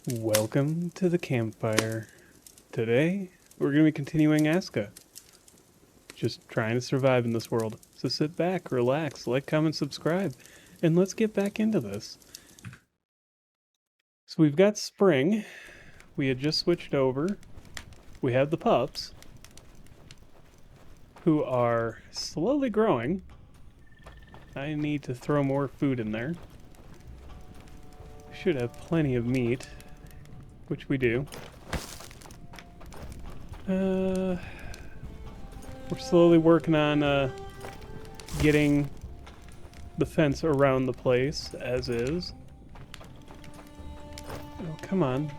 Welcome to the campfire. Today, we're going to be continuing Aska. Just trying to survive in this world. So sit back, relax, like, comment, subscribe, and let's get back into this. So we've got spring. We had just switched over. We have the pups, who are slowly growing. I need to throw more food in there. Should have plenty of meat, which we do. We're slowly working on getting the fence around the place as is. Oh, come on.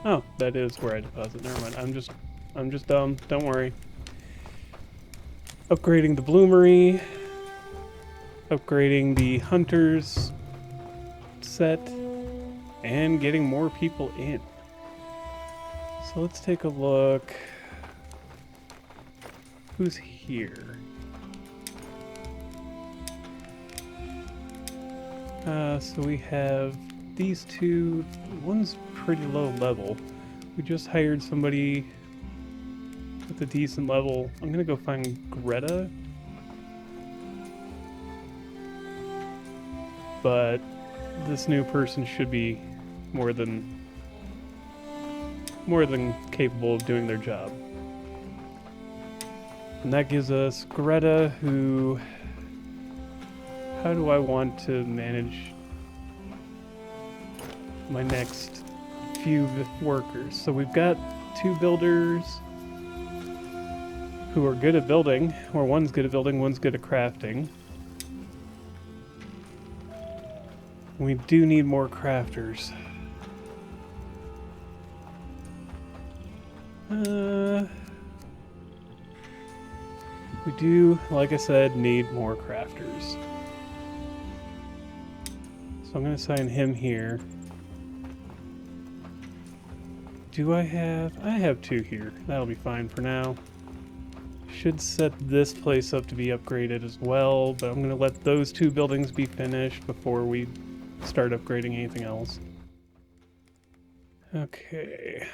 Oh, that is where I deposit. Never mind. I'm just dumb. Don't worry. Upgrading the bloomery. Upgrading the hunters set. And getting more people in. So let's take a look. Who's here? So we have these two. One's pretty low level. We just hired somebody with a decent level. I'm gonna go find Greta. But this new person should be more than capable of doing their job. And that gives us Greta, who... How do I want to manage my next few workers? So we've got two builders who are good at building, or one's good at building, one's good at crafting. We do need more crafters. We do, like I said, need more crafters. So I'm going to assign him here. Do I have two here. That'll be fine for now. Should set this place up to be upgraded as well, but I'm going to let those two buildings be finished before we start upgrading anything else. Okay.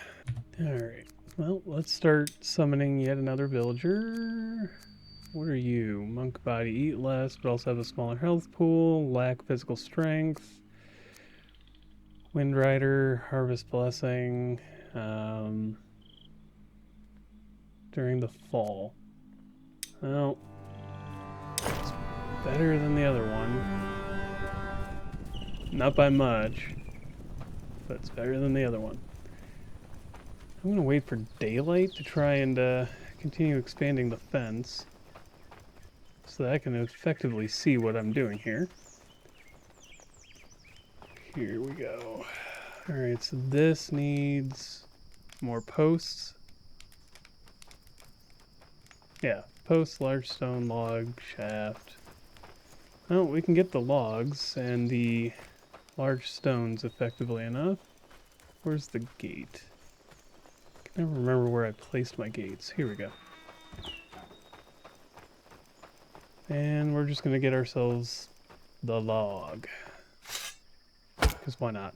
Alright. Well, let's start summoning yet another villager. What are you? Monk body, eat less, but also have a smaller health pool, lack physical strength. Wind Rider, Harvest Blessing, during the fall. Well, it's better than the other one. Not by much, but it's better than the other one. I'm gonna wait for daylight to try and continue expanding the fence so that I can effectively see what I'm doing here. Here we go. Alright, so this needs more posts. Yeah, posts, large stone, log, shaft. Oh, we can get the logs and the large stones effectively enough. Where's the gate? I can never remember where I placed my gates. Here we go. And we're just going to get ourselves the log. Because why not?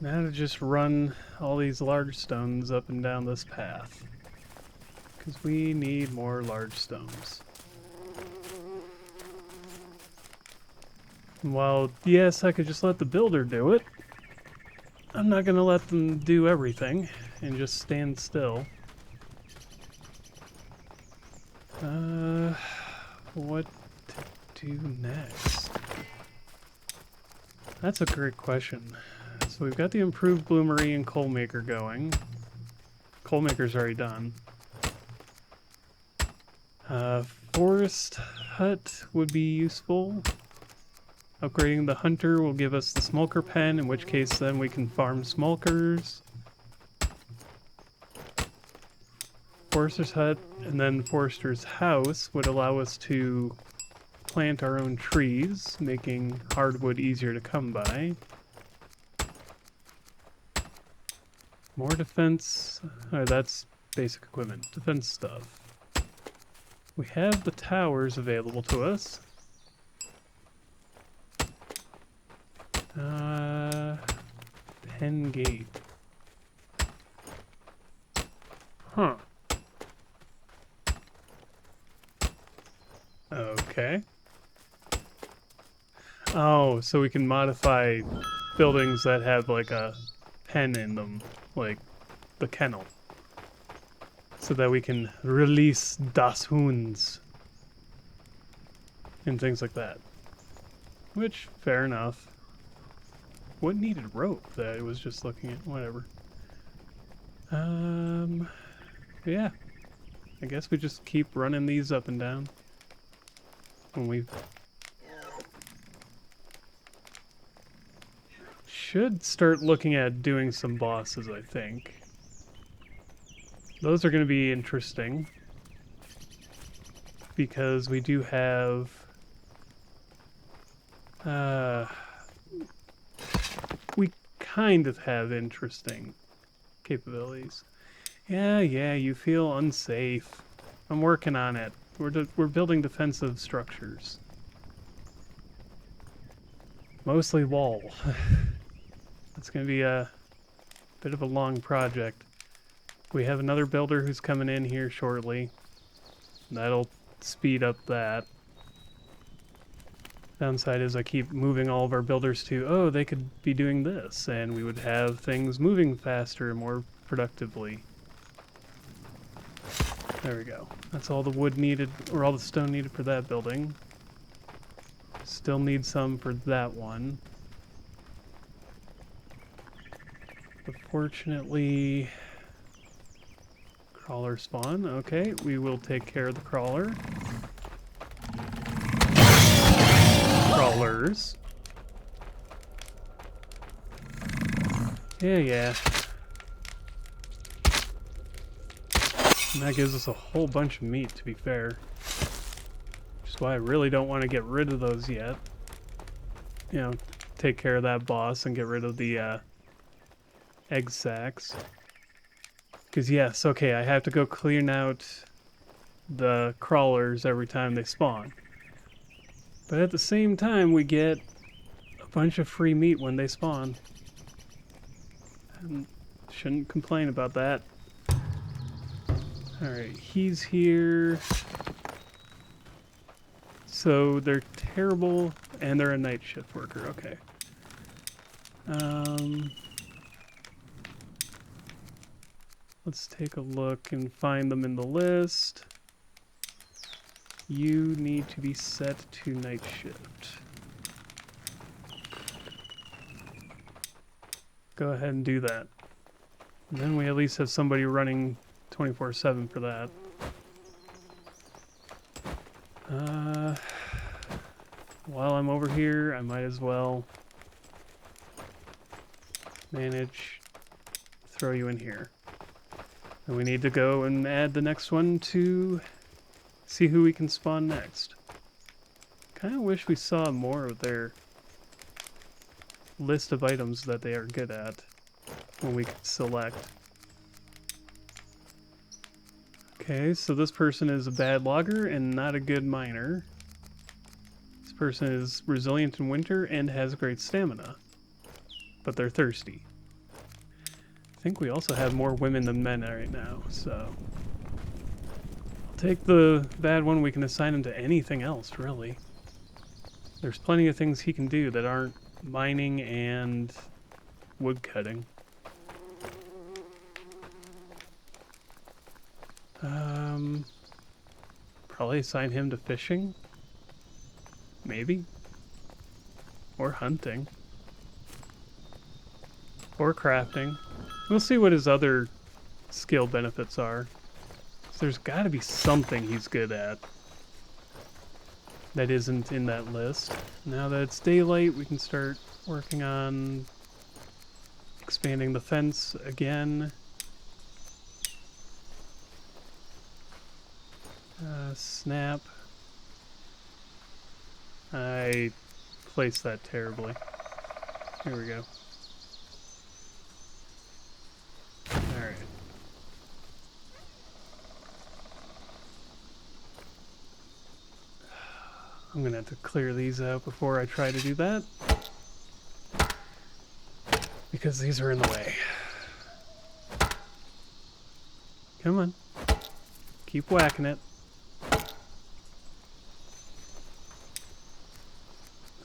Now to just run all these large stones up and down this path. Because we need more large stones. And while, yes, I could just let the builder do it, I'm not going to let them do everything and just stand still. What to do next? That's a great question. So we've got the improved bloomery and coal maker going. Coal maker's already done. Forest hut would be useful. Upgrading the hunter will give us the smolker pen, in which case then we can farm smolkers. Forester's hut and then Forester's house would allow us to plant our own trees, making hardwood easier to come by. More defense. That's basic equipment. Defense stuff. We have the towers available to us. pen gate. Huh. Okay. Oh, so we can modify buildings that have like a pen in them, like the kennel. So that we can release das Hunds and things like that. Which, fair enough. What needed rope that I was just looking at? Whatever. Yeah. I guess we just keep running these up and down. When we should start looking at doing some bosses, I think. Those are going to be interesting. Because we do have... we kind of have interesting capabilities. Yeah, you feel unsafe. I'm working on it. We're building defensive structures. Mostly wall. It's going to be a bit of a long project. We have another builder who's coming in here shortly. That'll speed up that. Downside is I keep moving all of our builders to, oh, they could be doing this, and we would have things moving faster and more productively. There we go. That's all the wood needed, or all the stone needed for that building. Still need some for that one. But fortunately... Crawler spawn. Okay, we will take care of the crawler. Crawlers. Yeah. And that gives us a whole bunch of meat, to be fair. Which is why I really don't want to get rid of those yet. You know, take care of that boss and get rid of the egg sacs. Because yes, okay, I have to go clean out the crawlers every time they spawn. But at the same time, we get a bunch of free meat when they spawn. And shouldn't complain about that. Alright, he's here. So they're terrible, and they're a night shift worker, okay. Let's take a look and find them in the list. You need to be set to night shift. Go ahead and do that. And then we at least have somebody running 24/7 for that. While I'm over here, I might as well manage throw you in here. And we need to go and add the next one to see who we can spawn next. Kind of wish we saw more of their list of items that they are good at when we could select. Okay, so this person is a bad logger and not a good miner. This person is resilient in winter and has great stamina, but they're thirsty. I think we also have more women than men right now, so I'll take the bad one. We can assign him to anything else, really. There's plenty of things he can do that aren't mining and wood cutting. Probably assign him to fishing. Maybe. Or hunting. Or crafting. We'll see what his other skill benefits are. So there's got to be something he's good at that isn't in that list. Now that it's daylight, we can start working on expanding the fence again. Snap. I placed that terribly. Here we go. Alright. I'm gonna have to clear these out before I try to do that. because these are in the way. Come on. Keep whacking it.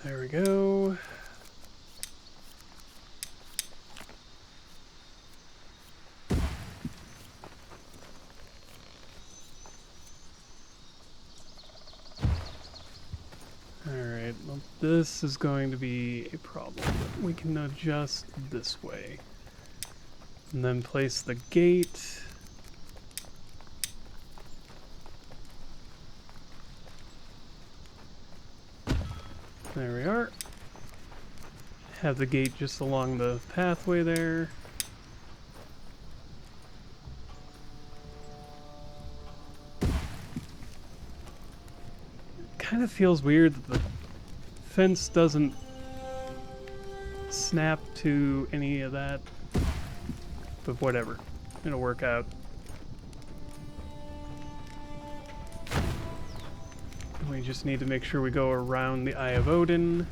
There we go. Alright, well, this is going to be a problem, but we can adjust this way. And then place the gate. There we are. Have the gate just along the pathway there. Kind of feels weird that the fence doesn't snap to any of that, but whatever, it'll work out. We just need to make sure we go around the Eye of Odin.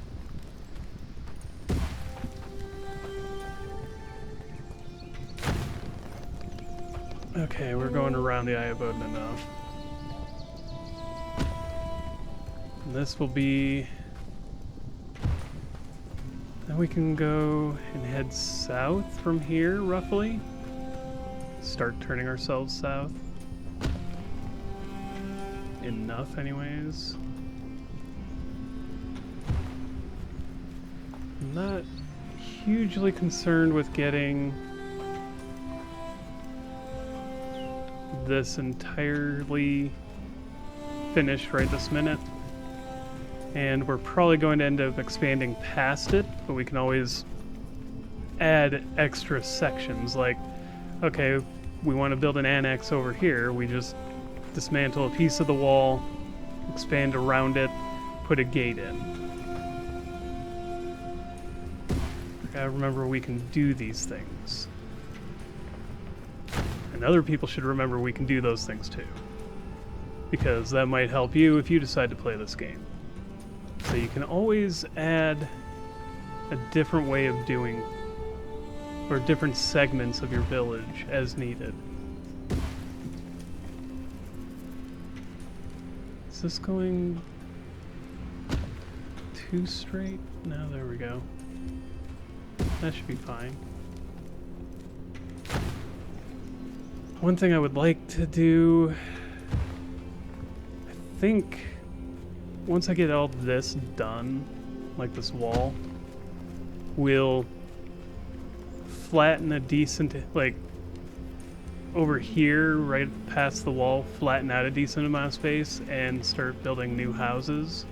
Okay, we're going around the Eye of Odin enough. And this will be... Then we can go and head south from here, roughly. Start turning ourselves south. Enough, anyways. I'm not hugely concerned with getting this entirely finished right this minute. And we're probably going to end up expanding past it, but we can always add extra sections. Like, okay, we want to build an annex over here, we just dismantle a piece of the wall, expand around it, put a gate in. I gotta remember we can do these things. And other people should remember we can do those things too. Because that might help you if you decide to play this game. So you can always add a different way of doing, or different segments of your village as needed. Is this going too straight? No, there we go. That should be fine. One thing I would like to do, I think once I get all this done, like this wall, we'll flatten a decent, like over here, right past the wall, flatten out a decent amount of space and start building new houses.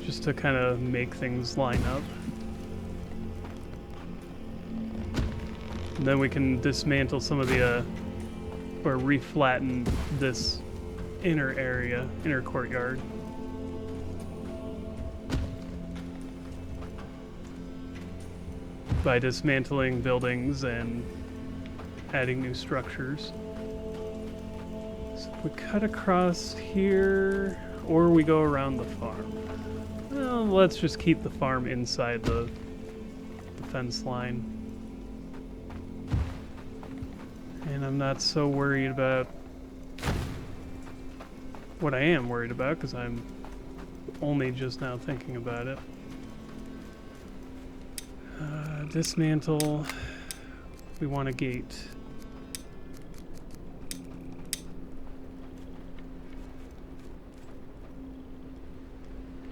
Just to kind of make things line up. And then we can dismantle some of the, or reflatten this inner area, inner courtyard. By dismantling buildings and adding new structures. So if we cut across here, or we go around the farm. Well, let's just keep the farm inside the fence line. And I'm not so worried about what I am worried about, because I'm only just now thinking about it. Dismantle. We want a gate.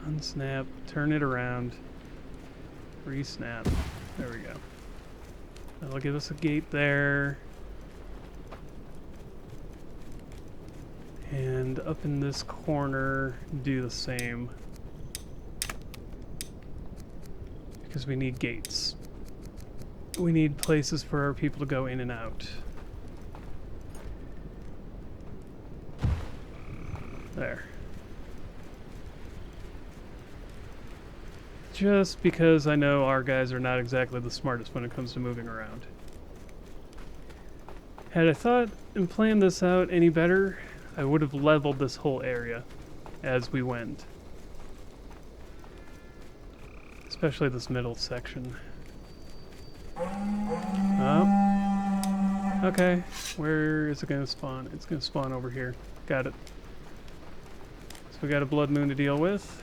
Unsnap, turn it around, re-snap. There we go. That'll give us a gate there. And up in this corner, do the same. Because we need gates. We need places for our people to go in and out. There. Just because I know our guys are not exactly the smartest when it comes to moving around. Had I thought and planned this out any better, I would have leveled this whole area as we went. Especially this middle section. Oh. Okay. Where is it going to spawn? It's going to spawn over here. Got it. So we got a blood moon to deal with.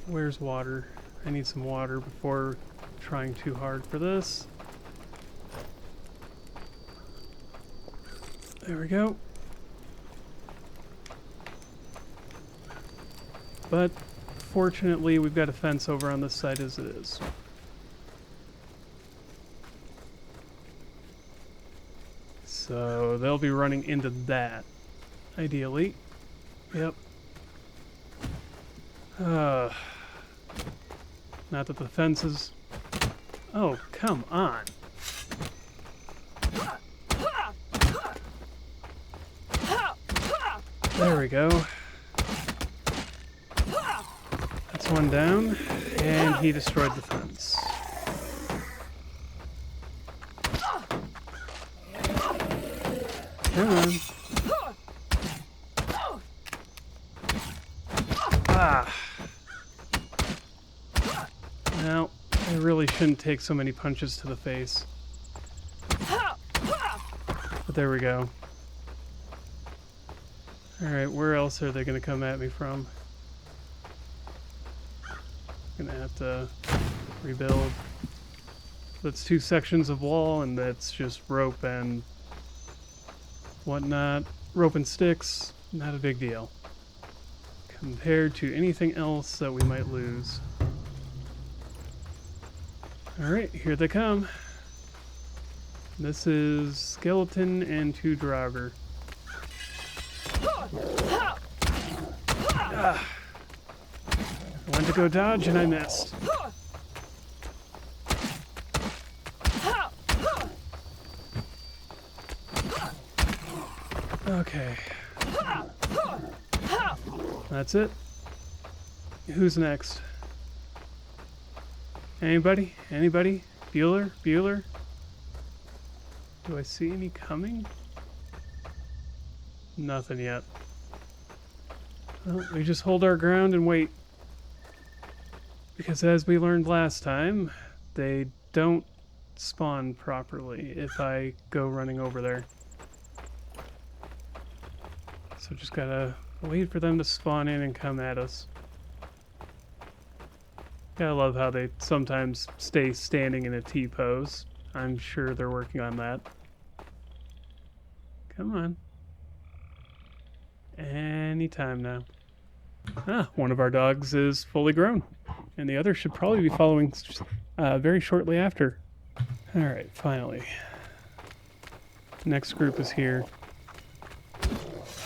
Where's water? I need some water before trying too hard for this. There we go. But fortunately, we've got a fence over on this side as it is. So they'll be running into that, ideally. Yep. Not that the fence is... Oh, come on. There we go. That's one down, and he destroyed the fence. Come on. Ah. Now, I really shouldn't take so many punches to the face. But there we go. Alright, where else are they going to come at me from? Gonna have to rebuild. That's 2 sections of wall, and that's just rope and whatnot. Rope and sticks, not a big deal. Compared to anything else that we might lose. Alright, here they come. This is skeleton and 2 Draugr. Ah. I went to go dodge and I missed. Okay. That's it. Who's next? Anybody? Anybody? Bueller? Bueller? Do I see any coming? Nothing yet. Well, we just hold our ground and wait. Because as we learned last time, they don't spawn properly if I go running over there. So just gotta wait for them to spawn in and come at us. Gotta love how they sometimes stay standing in a T-pose. I'm sure they're working on that. Come on. Anytime now. Ah, one of our dogs is fully grown. And the other should probably be following very shortly after. Alright, finally. Next group is here.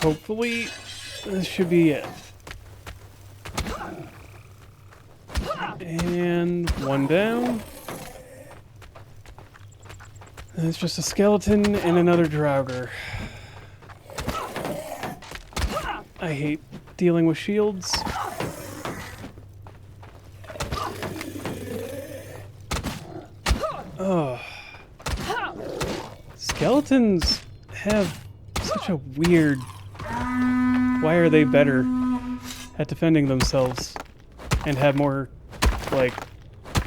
Hopefully, this should be it. And one down. And it's just a skeleton and another Draugr. I hate dealing with shields. Oh. Skeletons have such a weird... Why are they better at defending themselves and have more, like,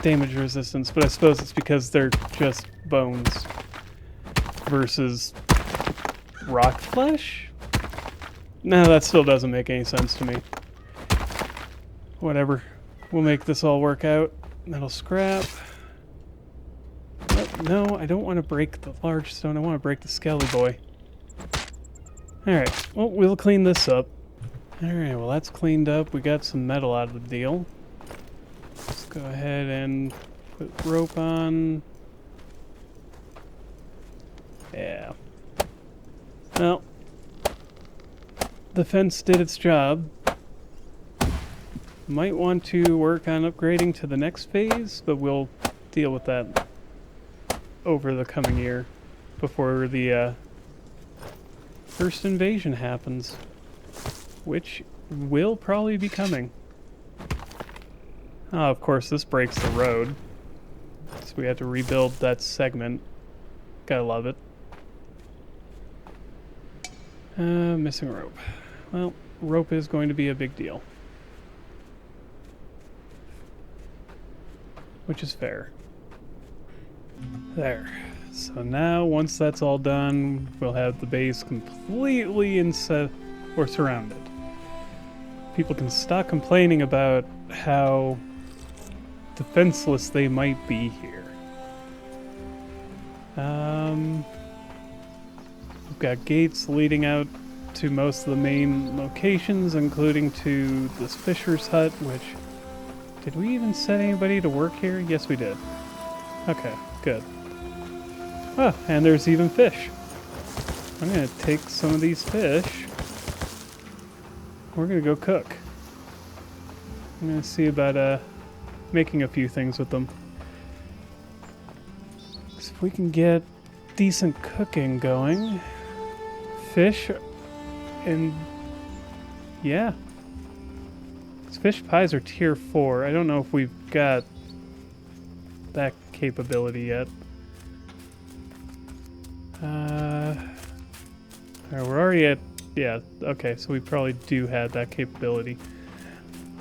damage resistance? But I suppose it's because they're just bones versus rock flesh? No, that still doesn't make any sense to me. Whatever. We'll make this all work out. Metal scrap. No, I don't want to break the large stone. I want to break the skelly boy. Alright, well, we'll clean this up. Alright, well, that's cleaned up. We got some metal out of the deal. Let's go ahead and put rope on. Yeah. Well, the fence did its job. Might want to work on upgrading to the next phase, but we'll deal with that over the coming year before the first invasion happens, which will probably be coming. Oh, of course, this breaks the road, so we had to rebuild that segment. Gotta love it. Missing rope. Well, rope is going to be a big deal. which is fair. There. So now, once that's all done, we'll have the base completely surrounded. People can stop complaining about how defenseless they might be here. We've got gates leading out to most of the main locations, including to this fisher's hut, which... Did we even set anybody to work here? Yes, we did. Okay, good. Ah, and there's even fish. I'm gonna take some of these fish. We're gonna go cook. I'm gonna see about making a few things with them. So if we can get decent cooking going, fish, and yeah, these fish pies are tier 4. I don't know if we've got that capability yet. We're already at, yeah, okay, so we probably do have that capability.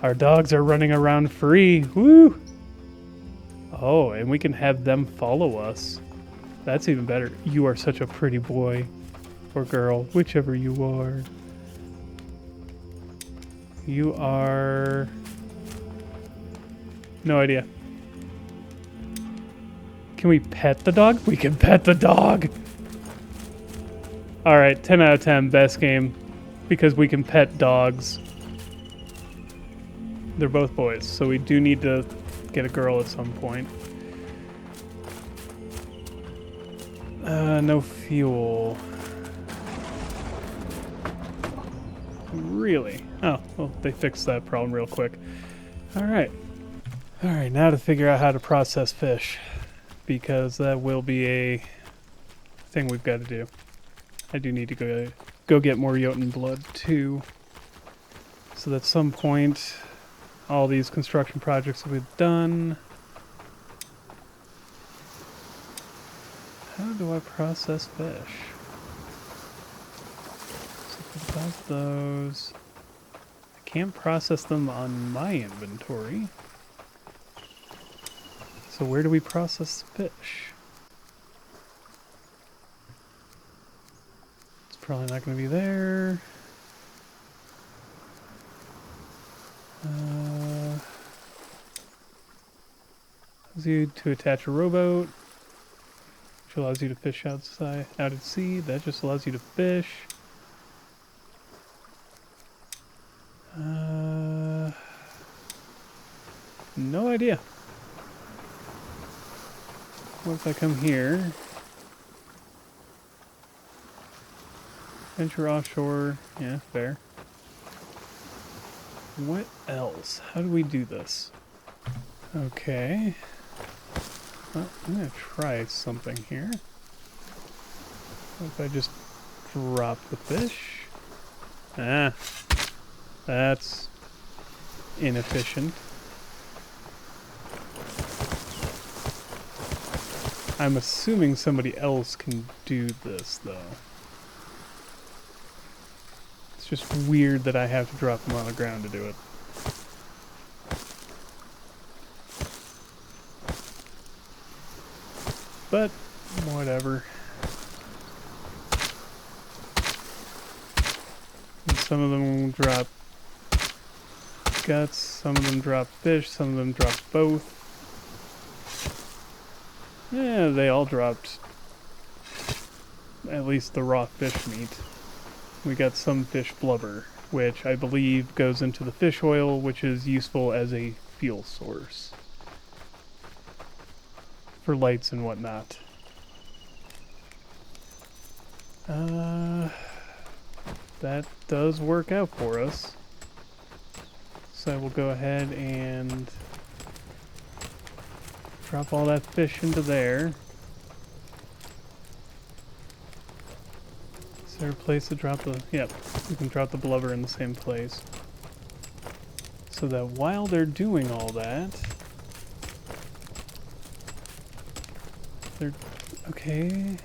Our dogs are running around free. Woo! Oh, and we can have them follow us. That's even better. You are such a pretty boy or girl, whichever you are. You are... No idea. Can we pet the dog? We can pet the dog! Alright, 10 out of 10, best game. Because we can pet dogs. They're both boys, so we do need to get a girl at some point. No fuel. Really? Oh, well, they fixed that problem real quick. Alright. Alright, now to figure out how to process fish. Because that will be a thing we've got to do. I do need to go get more Jotun blood, too. So that at some point, all these construction projects will be done. How do I process fish? So without those, I can't process them on my inventory. So where do we process fish? It's probably not going to be there. Allows you to attach a rowboat, which allows you to fish outside, out at sea. That just allows you to fish. No idea. What if I come here? Venture offshore. Yeah, fair. What else? How do we do this? Okay. Well, I'm gonna try something here. What if I just drop the fish? Ah. That's inefficient. I'm assuming somebody else can do this, though. It's just weird that I have to drop them on the ground to do it. But, whatever. And some of them drop guts, some of them drop fish, some of them drop both. Yeah, they all dropped at least the raw fish meat. We got some fish blubber, which I believe goes into the fish oil, which is useful as a fuel source for lights and whatnot. That does work out for us. So I will go ahead and drop all that fish into there. Is there a place to drop the... Yep, we can drop the blubber in the same place. So that while they're doing all that... They're... Okay...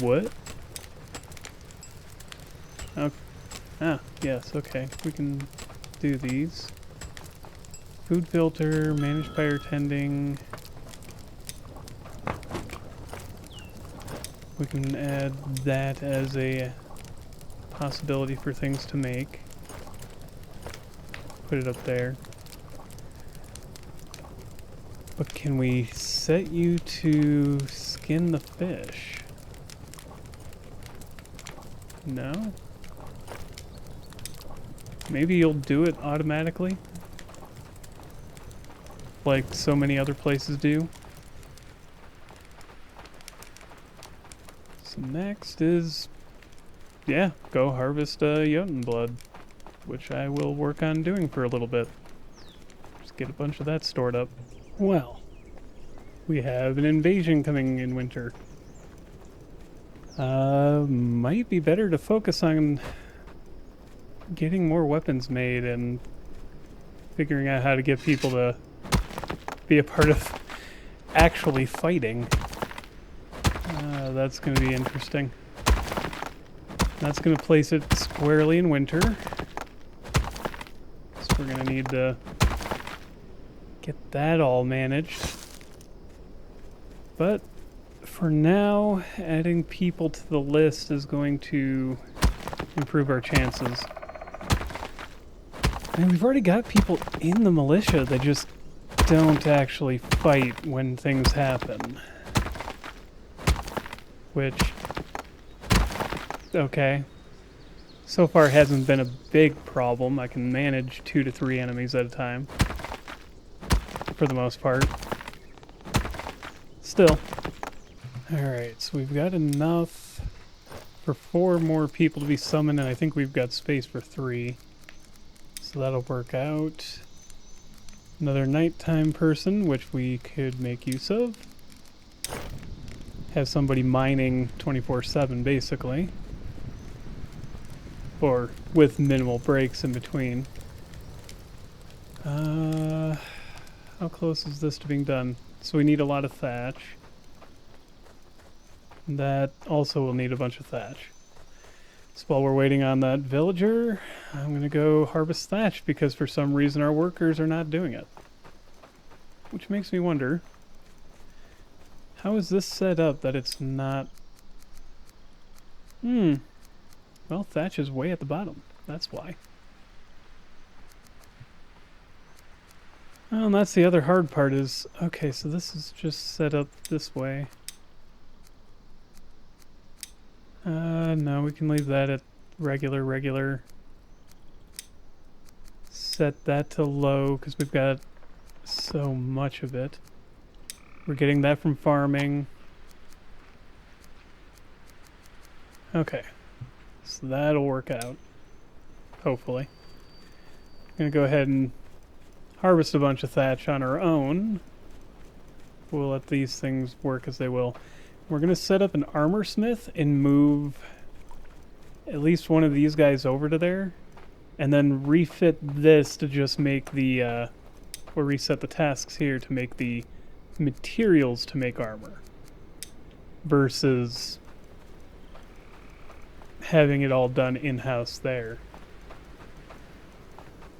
What? Oh, ah, yes, okay. We can do these. Food filter, managed fire tending. We can add that as a possibility for things to make. Put it up there. But can we set you to skin the fish? No? Maybe you'll do it automatically? Like so many other places do? So next is, yeah, go harvest Jotun blood, which I will work on doing for a little bit. Just get a bunch of that stored up. Well, we have an invasion coming in winter. Might be better to focus on getting more weapons made and figuring out how to get people to be a part of actually fighting. That's going to be interesting. That's going to place it squarely in winter. So we're going to need to get that all managed. But for now, adding people to the list is going to improve our chances. I mean, we've already got people in the militia, they just don't actually fight when things happen. Which, okay, so far hasn't been a big problem. I can manage 2 to 3 enemies at a time, for the most part. Still. Alright, so we've got enough for 4 more people to be summoned, and I think we've got space for 3. So that'll work out. Another nighttime person, which we could make use of. Have somebody mining 24/7, basically. Or with minimal breaks in between. How close is this to being done? So we need a lot of thatch. That also will need a bunch of thatch. So while we're waiting on that villager, I'm going to go harvest thatch because for some reason our workers are not doing it. Which makes me wonder, how is this set up that it's not... Well, thatch is way at the bottom. That's why. Well, and that's the other hard part is... Okay, so this is just set up this way. No, we can leave that at regular. Set that to low, because we've got so much of it. We're getting that from farming. Okay. So that'll work out. Hopefully. I'm going to go ahead and harvest a bunch of thatch on our own. We'll let these things work as they will. We're going to set up an armor smith and move at least one of these guys over to there. And then refit this to just make the... or reset the tasks here to make the materials to make armor. Versus having it all done in-house there.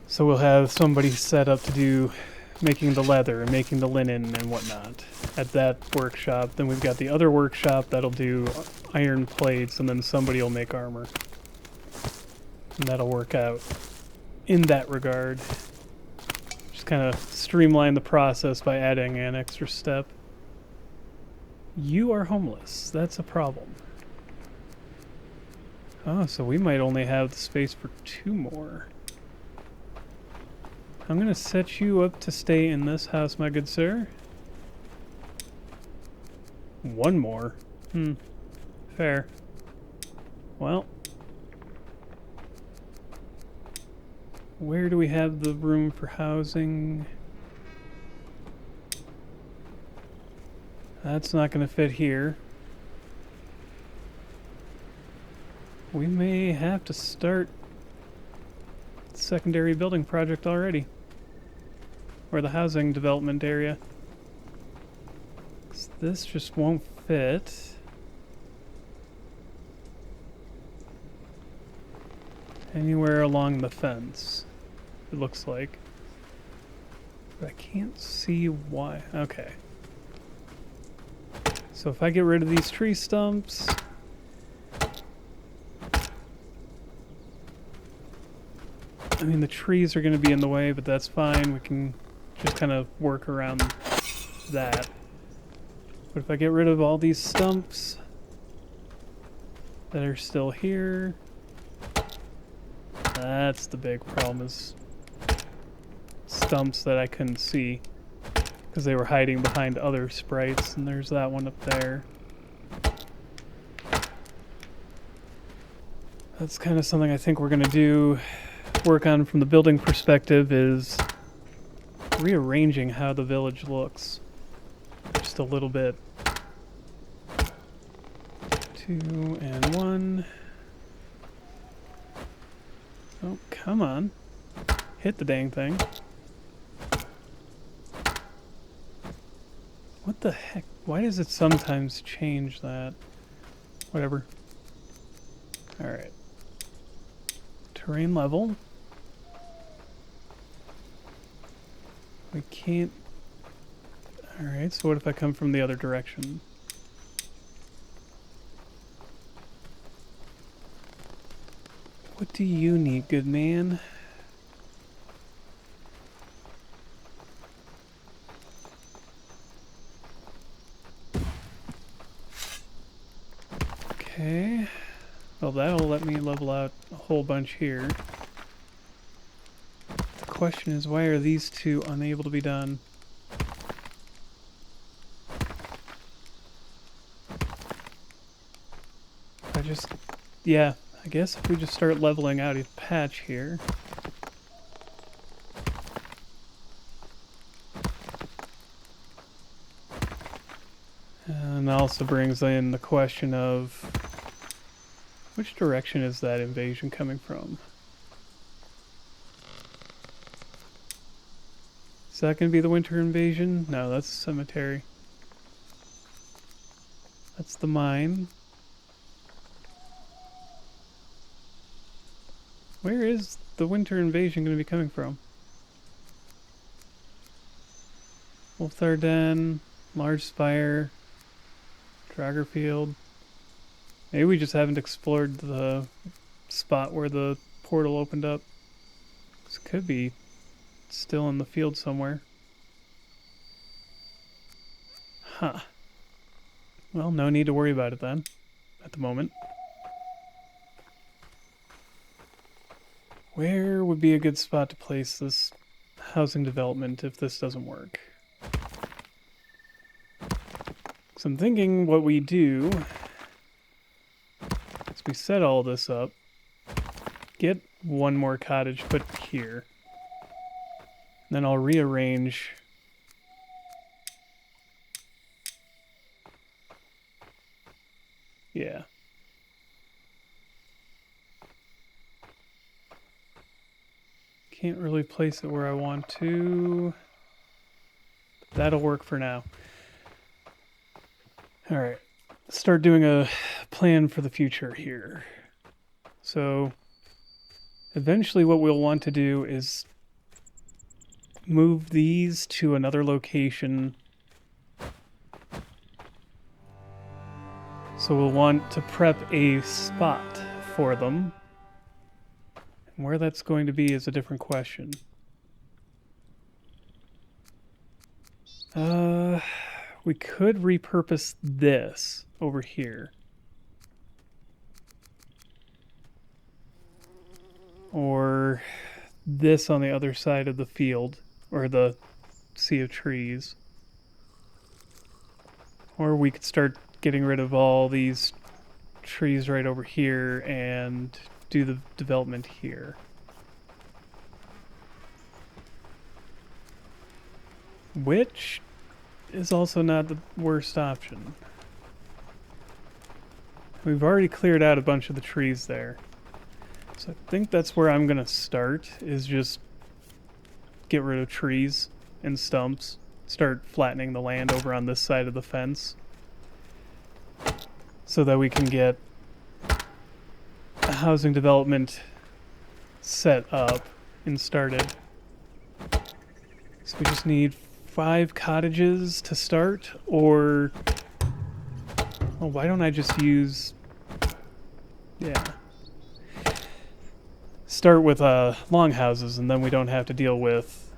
So we'll have somebody set up to do making the leather and making the linen and whatnot at that workshop. Then we've got the other workshop that'll do iron plates, and then somebody will make armor. And that'll work out in that regard. Just kind of streamline the process by adding an extra step. You are homeless. That's a problem. Oh, so we might only have the space for 2 more. I'm going to set you up to stay in this house, my good sir. 1 more. Fair. Well. Where do we have the room for housing? That's not going to fit here. We may have to start the secondary building project already. Or the housing development area. 'Cause this just won't fit. Anywhere along the fence, it looks like. But I can't see why. Okay. So if I get rid of these tree stumps... I mean, the trees are going to be in the way, but that's fine. We can just kind of work around that. But if I get rid of all these stumps that are still here, that's the big problem, is stumps that I couldn't see because they were hiding behind other sprites, and there's that one up there. That's kind of something I think we're going to do, work on from the building perspective, is rearranging how the village looks just a little bit. 2 and 1. Oh, come on. Hit the dang thing. What the heck? Why does it sometimes change that? Whatever. Alright. Terrain level. We can't... Alright, so what if I come from the other direction? What do you need, good man? Okay. Well, that'll let me level out a whole bunch here. The question is, why are these two unable to be done? Yeah, I guess if we just start leveling out a patch here. And that also brings in the question of, which direction is that invasion coming from? Is that going to be the winter invasion? No, that's the cemetery. That's the mine. Where is the winter invasion going to be coming from? Wolfthar Den, Large Spire, Dragerfield. Maybe we just haven't explored the spot where the portal opened up. This could be still in the field somewhere. Huh. Well, no need to worry about it then, at the moment. Where would be a good spot to place this housing development if this doesn't work? So I'm thinking what we do is we set all this up, get one more cottage put here, and then I'll rearrange yeah. Can't really place it where I want to. That'll work for now. Alright, start doing a plan for the future here. So, eventually what we'll want to do is move these to another location. So we'll want to prep a spot for them. And where that's going to be is a different question. We could repurpose this over here. Or this on the other side of the field, or the sea of trees. Or we could start getting rid of all these trees right over here and do the development here. Which is also not the worst option. We've already cleared out a bunch of the trees there. So I think that's where I'm going to start, is just get rid of trees and stumps. Start flattening the land over on this side of the fence, so that we can get a housing development set up and started. So we just need 5 cottages to start, or... Oh, why don't I just use... Yeah. Start with longhouses, and then we don't have to deal with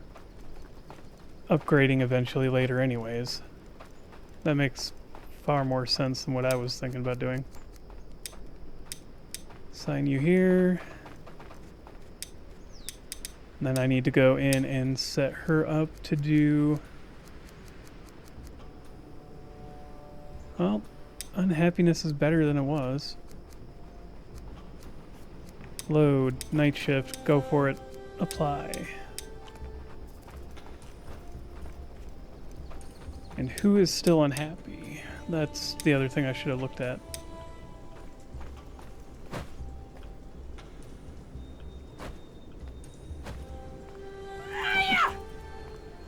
upgrading eventually later anyways. That makes far more sense than what I was thinking about doing. Sign you here. And then I need to go in and set her up to do... Well, unhappiness is better than it was. Load, night shift, go for it, apply. And who is still unhappy? That's the other thing I should have looked at.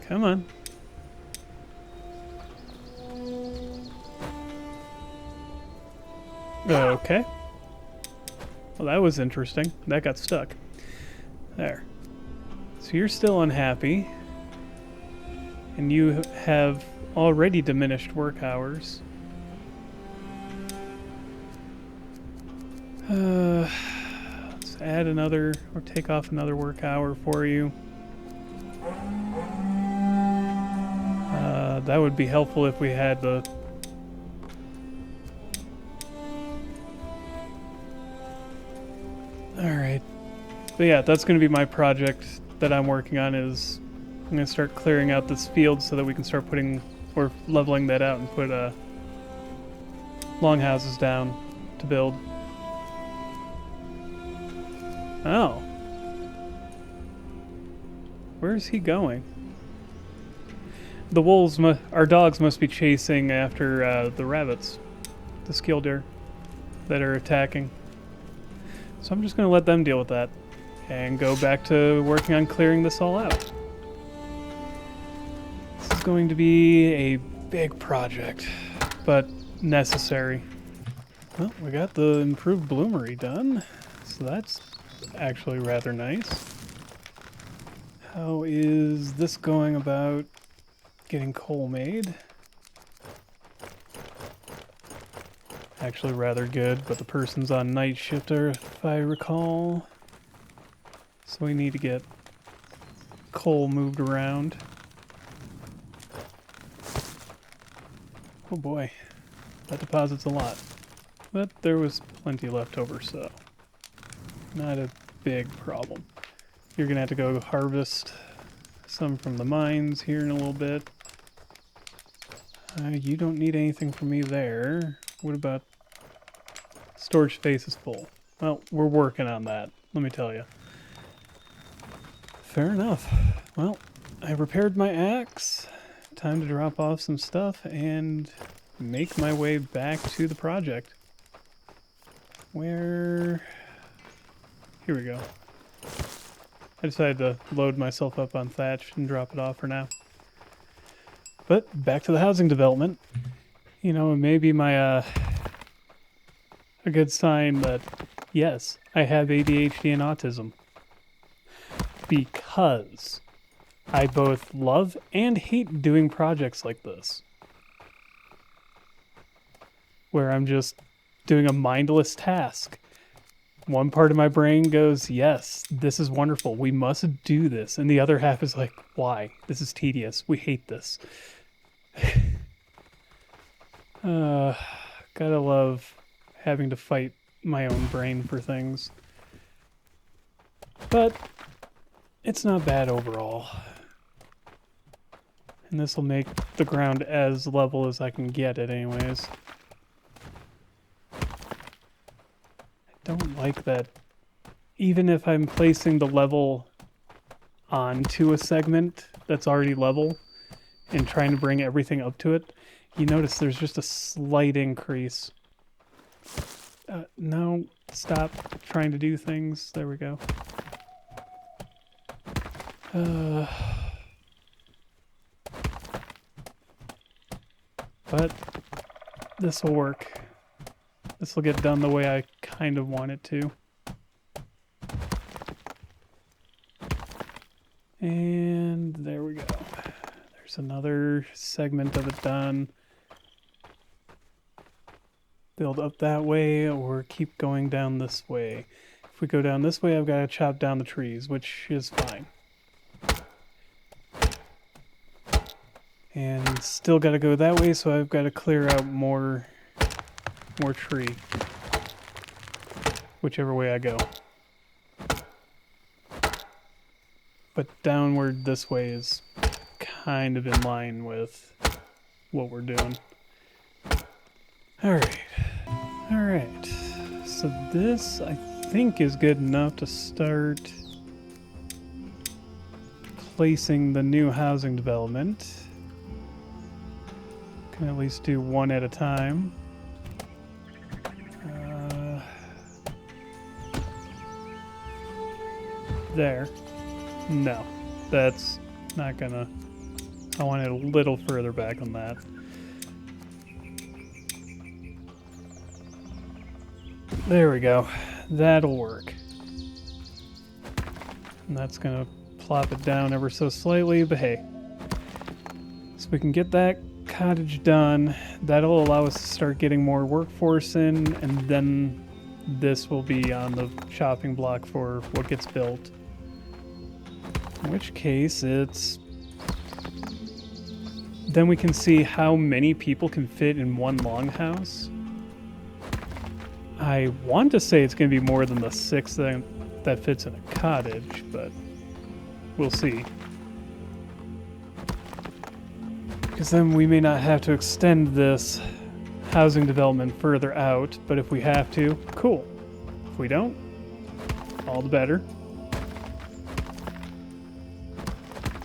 Come on. Okay. Well, that was interesting. That got stuck. There. So you're still unhappy. And you have already diminished work hours. Let's add another, or take off another work hour for you. That would be helpful if we had the... Alright. But yeah, that's going to be my project that I'm working on, is I'm going to start clearing out this field so that we can start putting, or leveling that out and put longhouses down to build. Oh. Where's he going? The wolves, our dogs must be chasing after the rabbits, the skill deer that are attacking. So I'm just going to let them deal with that and go back to working on clearing this all out. This is going to be a big project, but necessary. Well, we got the improved bloomery done, so that's actually rather nice. How is this going about getting coal made? Actually rather good, but the person's on night shifter, if I recall. So we need to get coal moved around. Oh boy, that deposits a lot. But there was plenty left over, so not a big problem. You're gonna have to go harvest some from the mines here in a little bit. You don't need anything from me there. What about... Storage space is full. Well, we're working on that, let me tell you. Fair enough. Well, I repaired my axe. Time to drop off some stuff and make my way back to the project. Where... Here we go. I decided to load myself up on thatch and drop it off for now. But back to the housing development. You know, maybe my a good sign that, yes, I have ADHD and autism. Because I both love and hate doing projects like this. Where I'm just doing a mindless task. One part of my brain goes, yes, this is wonderful, we must do this. And the other half is like, why? This is tedious, we hate this. Gotta love having to fight my own brain for things. But it's not bad overall. And this will make the ground as level as I can get it anyways. I don't like that. Even if I'm placing the level onto a segment that's already level and trying to bring everything up to it, you notice there's just a slight increase. No, stop trying to do things. There we go. But this will work. This will get done the way I kind of want it to. And there we go. There's another segment of it done. Build up that way or keep going down this way. If we go down this way, I've got to chop down the trees, which is fine. And still got to go that way, so I've got to clear out more tree. Whichever way I go. But downward this way is kind of in line with what we're doing. Alright. Alright. So this, I think, is good enough to start placing the new housing development. Can at least do one at a time. There. No, that's not gonna... I want it a little further back on that. There we go. That'll work. And that's gonna plop it down ever so slightly, but hey. So we can get that cottage done. That'll allow us to start getting more workforce in, and then this will be on the chopping block for what gets built. In which case, it's... Then we can see how many people can fit in one longhouse. I want to say it's going to be more than the 6 that fits in a cottage, but we'll see. Because then we may not have to extend this housing development further out, but if we have to, cool. If we don't, all the better.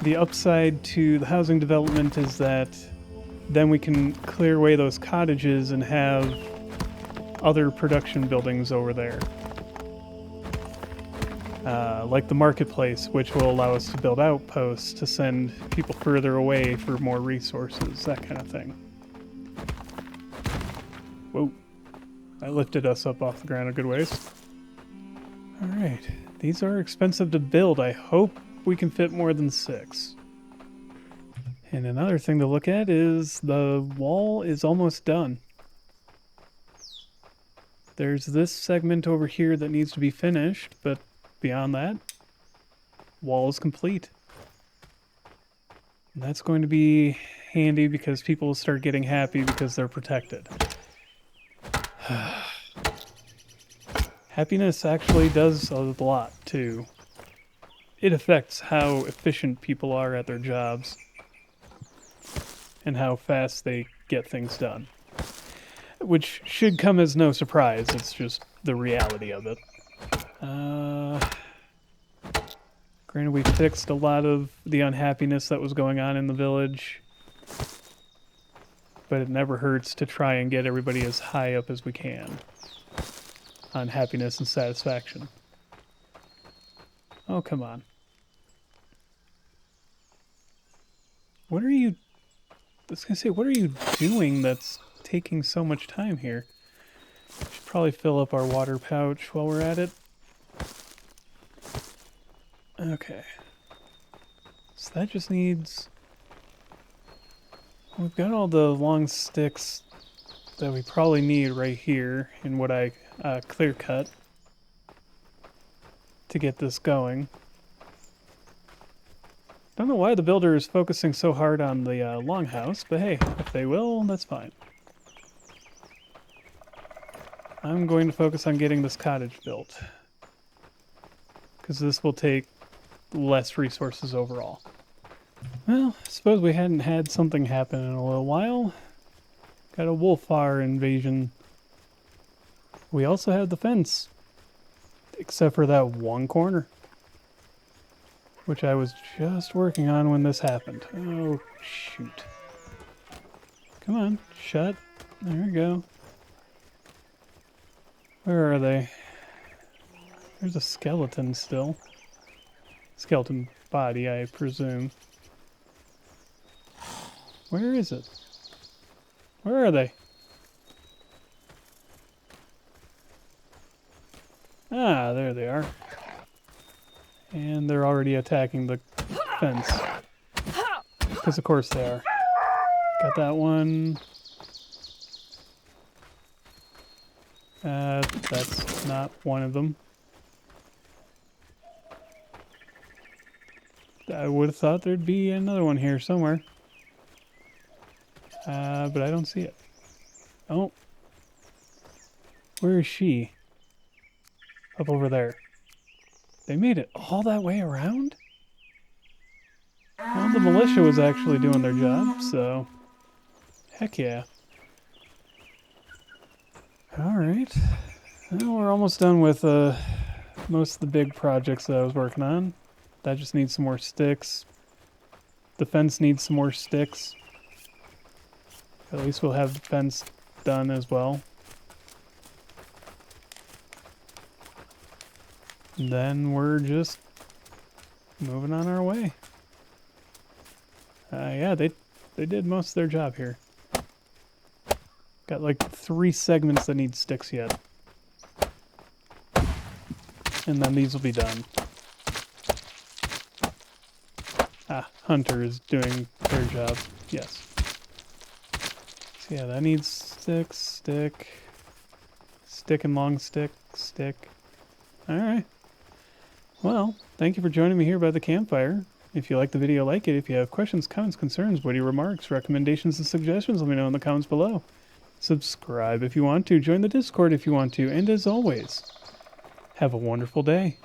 The upside to the housing development is that then we can clear away those cottages and have other production buildings over there. Like the marketplace, which will allow us to build outposts to send people further away for more resources, that kind of thing. Whoa. I lifted us up off the ground a good ways. Alright. These are expensive to build. I hope we can fit more than 6. And another thing to look at is the wall is almost done. There's this segment over here that needs to be finished, but beyond that, wall is complete. And that's going to be handy because people will start getting happy because they're protected. Happiness actually does a lot, too. It affects how efficient people are at their jobs and how fast they get things done. Which should come as no surprise, it's just the reality of it. Granted, we fixed a lot of the unhappiness that was going on in the village, but it never hurts to try and get everybody as high up as we can on happiness and satisfaction. Oh, come on. What are you... I was gonna say, what are you doing that's taking so much time here? Should probably fill up our water pouch while we're at it. Okay. So that just needs... We've got all the long sticks that we probably need right here in what I clear cut to get this going. Don't know why the builder is focusing so hard on the longhouse, but hey, if they will, that's fine. I'm going to focus on getting this cottage built, because this will take less resources overall. Well, I suppose we hadn't had something happen in a little while. Got a wolfar invasion. We also have the fence, except for that one corner, which I was just working on when this happened. Oh, shoot. Come on, shut. There we go. Where are they? There's a skeleton still. Skeleton body, I presume. Where is it? Where are they? Ah, there they are. And they're already attacking the fence. Because of course they are. Got that one. That's not one of them. I would have thought there'd be another one here somewhere. But I don't see it. Oh. Where is she? Up over there. They made it all that way around? Well, the militia was actually doing their job, so... Heck yeah. Alright. Well, we're almost done with most of the big projects that I was working on. That just needs some more sticks. The fence needs some more sticks. At least we'll have the fence done as well. And then we're just moving on our way. Yeah, they did most of their job here. Got like 3 segments that need sticks yet. And then these will be done. Ah, Hunter is doing their job. Yes. So yeah, that needs sticks, stick. Stick and long stick, stick. Alright. Well, thank you for joining me here by the campfire. If you like the video, like it. If you have questions, comments, concerns, witty remarks, recommendations, and suggestions, let me know in the comments below. Subscribe if you want to. Join the Discord if you want to. And as always, have a wonderful day.